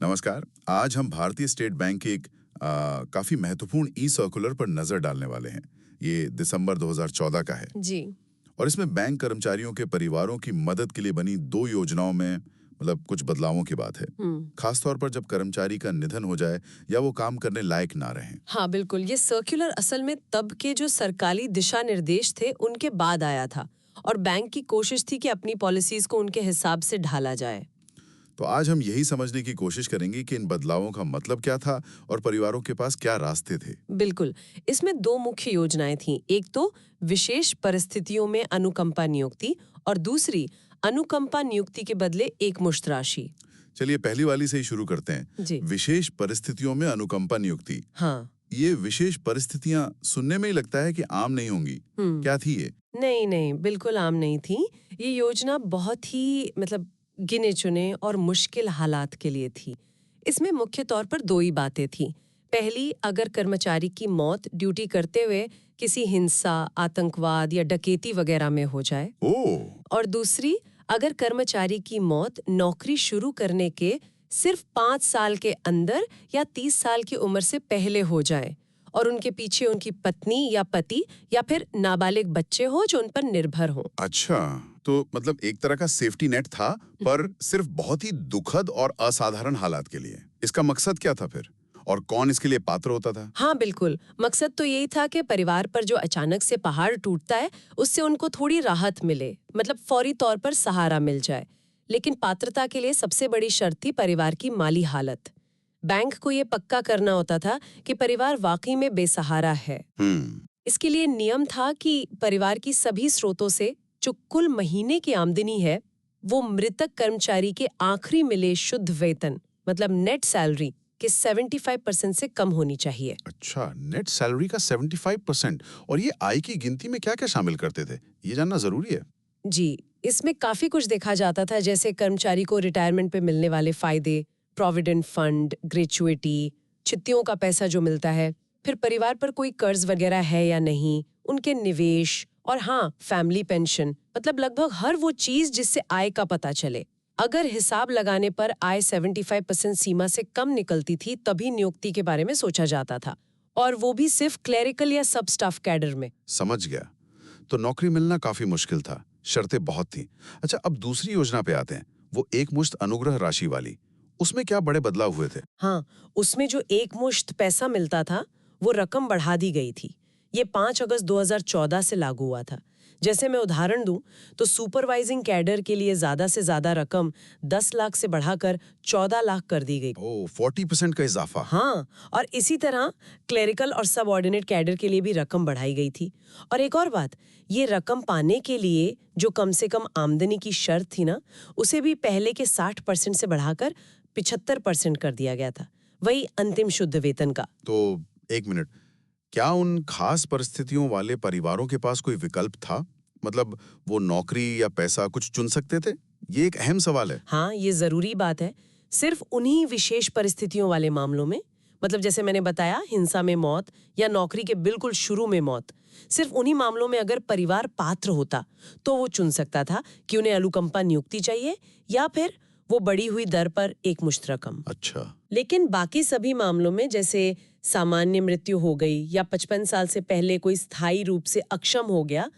नमस्कार। आज हम भारतीय स्टेट बैंक के एक काफी महत्वपूर्ण ई सर्कुलर पर नजर डालने वाले हैं। ये दिसंबर 2014 का है जी। और इसमें बैंक कर्मचारियों के परिवारों की मदद के लिए बनी 2 योजनाओं में कुछ बदलावों की बात है। खासतौर पर जब कर्मचारी का निधन हो जाए या वो काम करने लायक ना रहे। हाँ बिल्कुल, ये सर्कुलर असल में तब के जो सरकारी दिशा निर्देश थे उनके बाद आया था और बैंक की कोशिश थी कि अपनी पॉलिसीज को उनके हिसाब से ढाला जाए। तो आज हम यही समझने की कोशिश करेंगे कि इन बदलावों का मतलब क्या था और परिवारों के पास क्या रास्ते थे। बिल्कुल, इसमें 2 मुख्य योजनाएं थीं। एक तो विशेष परिस्थितियों में अनुकंपा नियुक्ति और दूसरी अनुकंपा नियुक्ति के बदले एकमुश्त राशि। चलिए पहली वाली से ही शुरू करते हैं। जी। विशेष परिस्थितियों में अनुकंपा नियुक्ति। हाँ। ये विशेष परिस्थितियां सुनने में ही लगता है कि आम नहीं होंगी। क्या थी ये? नहीं, बिल्कुल आम नहीं थी। ये योजना बहुत ही गिने चुने और मुश्किल हालात के लिए थी। इसमें मुख्य तौर पर 2 ही बातें थीं। पहली, अगर कर्मचारी की मौत ड्यूटी करते हुए किसी हिंसा, आतंकवाद या डकैती वगैरह में हो जाए। और दूसरी, अगर कर्मचारी की मौत नौकरी शुरू करने के सिर्फ 5 साल के अंदर या 30 साल की उम्र से पहले हो जाए और उनके पीछे उनकी पत्नी या पति या फिर नाबालिग बच्चे हो जो उन पर निर्भर हो। अच्छा, तो एक तरह का सेफ्टी नेट था, पर सिर्फ बहुत ही दुखद और असाधारण हालात के लिए। इसका मकसद क्या था फिर? और कौन इसके लिए पात्र होता था? हाँ बिल्कुल, मकसद तो यही था कि परिवार पर जो अचानक से पहाड़ टूटता है उससे उनको थोड़ी राहत मिले, फौरी तौर पर सहारा मिल जाए। लेकिन पात्रता के लिए सबसे बड़ी शर्त थी परिवार की माली हालत। बैंक को ये पक्का करना होता था कि परिवार वाकई में बेसहारा है। इसके लिए नियम था कि परिवार की सभी स्रोतों से जो कुल महीने की आमदनी है वो मृतक कर्मचारी के आखिरी मिले शुद्ध वेतन नेट सैलरी के 75% से कम होनी चाहिए। अच्छा, नेट सैलरी का 75%। और ये आय की गिनती में क्या क्या शामिल करते थे, ये जानना जरूरी है। जी, इसमें काफी कुछ देखा जाता था, जैसे कर्मचारी को रिटायरमेंट पे मिलने वाले फायदे, प्रोविडेंट फंड, ग्रेचुइटी, चिट्ठियों का पैसा जो मिलता है, फिर परिवार पर कोई कर्ज वगैरह है या नहीं, उनके निवेश और हाँ, फैमिली पेंशन, लगभग हर वो चीज जिससे आय का पता चले। अगर हिसाब लगाने पर आय 75% सीमा से कम निकलती थी तभी नियुक्ति के बारे में सोचा जाता था, और वो भी सिर्फ क्लेरिकल या सब स्टाफ कैडर में। समझ गया। तो नौकरी मिलना काफी मुश्किल था, शर्तें बहुत थी। अच्छा, अब दूसरी योजना पे आते हैं, वो एकमुश्त अनुग्रह राशि वाली। उसमें क्या बड़े बदलाव हुए थे? हाँ, उसमें जो एकमुश्त पैसा मिलता था वो रकम बढ़ा दी गई थी। ये 5 अगस्त 2014 से लागू हुआ था। जैसे मैं उदाहरण दूं तो सुपरवाइजिंग कैडर के लिए ज्यादा से ज्यादा रकम 10 लाख से बढ़ाकर 14 लाख कर दी गई। 40% का इजाफा। हाँ, और इसी तरह क्लेरिकल और सबऑर्डिनेट कैडर के लिए भी रकम बढ़ाई गई थी। और एक और बात, ये रकम पाने के लिए जो कम से कम आमदनी की शर्त थी ना, उसे भी पहले के 60% से बढ़ाकर 75% कर दिया गया था, वही अंतिम शुद्ध वेतन का। तो एक मिनट, क्या उन खास परिस्थितियों वाले परिवारों के पास कोई विकल्प था? वो नौकरी या पैसा कुछ चुन सकते थे? ये एक अहम सवाल है। हाँ, ये जरूरी बात है। सिर्फ उन्हीं विशेष परिस्थितियों वाले मामलों में, जैसे मैंने बताया, हिंसा में मौत या नौकरी के बिल्कुल शुरू में मौत, सिर्फ उन्हीं मामलों में अगर परिवार पात्र होता तो वो चुन सकता था कि उन्हें अनुकंपा नियुक्ति चाहिए या फिर वो बढ़ी हुई दर पर एकमुश्त रकम। अच्छा। लेकिन बाकी सभी मामलों में, जैसे सामान्य मृत्यु हो गई या 55 साल से पहले कोई स्थायी रूप से अक्षम हो गया,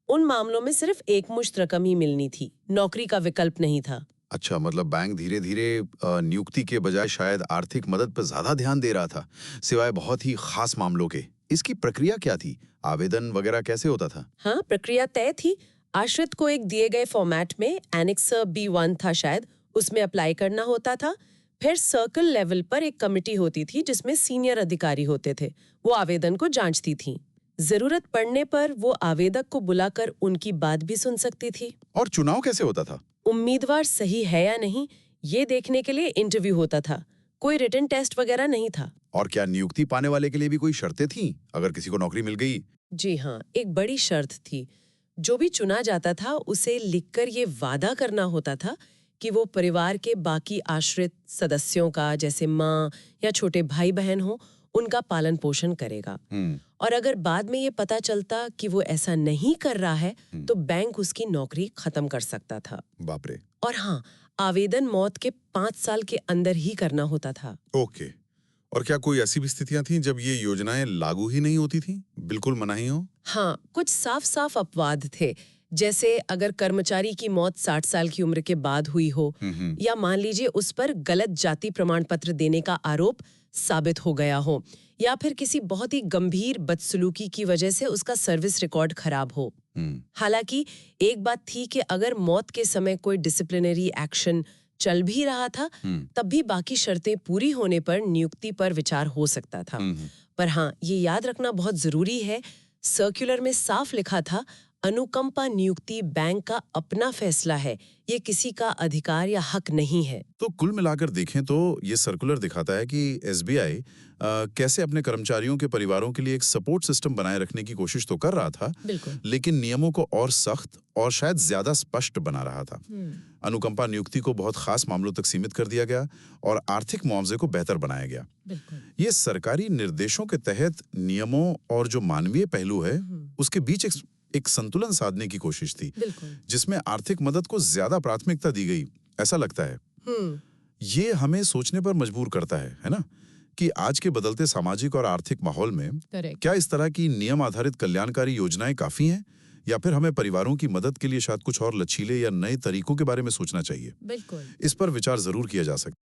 उन मामलों में सिर्फ एकमुश्त रकम ही मिलनी थी, नौकरी का विकल्प नहीं था। अच्छा, बैंक धीरे धीरे नियुक्ति के बजाय शायद आर्थिक मदद पर ज्यादा ध्यान दे रहा था, सिवाय बहुत ही खास मामलों के। इसकी प्रक्रिया क्या थी? आवेदन वगैरह कैसे होता था? हाँ, प्रक्रिया तय थी। आश्रित को एक दिए गए फॉर्मेट में एनेक्सर B1 था शायद, उसमें अप्लाई करना होता था। फिर सर्कल लेवल पर एक कमेटी होती थी जिसमें सीनियर अधिकारी होते थे, वो आवेदन को जांचती थी। जरूरत पड़ने पर वो आवेदक को बुलाकर उनकी बात भी सुन सकती थी। और चुनाव कैसे होता था? उम्मीदवार सही है या नहीं ये देखने के लिए इंटरव्यू होता था, कोई रिटन टेस्ट वगैरह नहीं था। और क्या नियुक्ति पाने वाले के लिए भी कोई शर्तें थीं, अगर किसी को नौकरी मिल गई? जी हाँ, एक बड़ी शर्त थी। जो भी चुना जाता था उसे लिखकर ये वादा करना होता था कि वो परिवार के बाकी आश्रित सदस्यों का, जैसे माँ या छोटे भाई बहन हो, उनका पालन पोषण करेगा। और अगर बाद में ये पता चलता कि वो ऐसा नहीं कर रहा है तो बैंक उसकी नौकरी खत्म कर सकता था। बाप रे। और हाँ, आवेदन मौत के 5 साल के अंदर ही करना होता था। ओके। और क्या कोई ऐसी भी स्थितियां थीं जब ये योजनाएं लागू ही नहीं होती थीं, बिल्कुल मनाही हो? हाँ, कुछ साफ साफ अपवाद थे, जैसे अगर कर्मचारी की मौत 60 साल की उम्र के बाद हुई हो, या मान लीजिए उस पर गलत जाति प्रमाण पत्र देने का आरोप साबित हो गया हो, या फिर किसी बहुत ही गंभीर बदसलूकी की वजह से उसका सर्विस रिकॉर्ड खराब हो। हालांकि एक बात थी कि अगर मौत के समय कोई डिसिप्लिनरी एक्शन चल भी रहा था, तब भी बाकी शर्तें पूरी होने पर नियुक्ति पर विचार हो सकता था। पर हाँ, ये याद रखना बहुत जरूरी है, सर्कुलर में साफ लिखा था, अनुकंपा नियुक्ति बैंक का अपना फैसला है, ये किसी का अधिकार या हक नहीं है। तो कुल मिलाकर देखें तो ये सर्कुलर दिखाता है कि एसबीआई कैसे अपने कर्मचारियों के परिवारों के लिए एक सपोर्ट सिस्टम बनाए रखने की कोशिश तो कर रहा था, लेकिन नियमों को और सख्त और शायद ज्यादा स्पष्ट बना रहा था। अनुकंपा नियुक्ति को बहुत खास मामलों तक सीमित कर दिया गया और आर्थिक मुआवजे को बेहतर बनाया गया। ये सरकारी निर्देशों के तहत नियमों और जो मानवीय पहलू है उसके बीच एक संतुलन साधने की कोशिश थी, जिसमें आर्थिक मदद को ज्यादा प्राथमिकता दी गई, ऐसा लगता है। ये हमें सोचने पर मजबूर करता है ना, कि आज के बदलते सामाजिक और आर्थिक माहौल में क्या इस तरह की नियम आधारित कल्याणकारी योजनाएं काफी हैं, या फिर हमें परिवारों की मदद के लिए शायद कुछ और लचीले या नए तरीकों के बारे में सोचना चाहिए। बिल्कुल। इस पर विचार जरूर किया जा सकता है।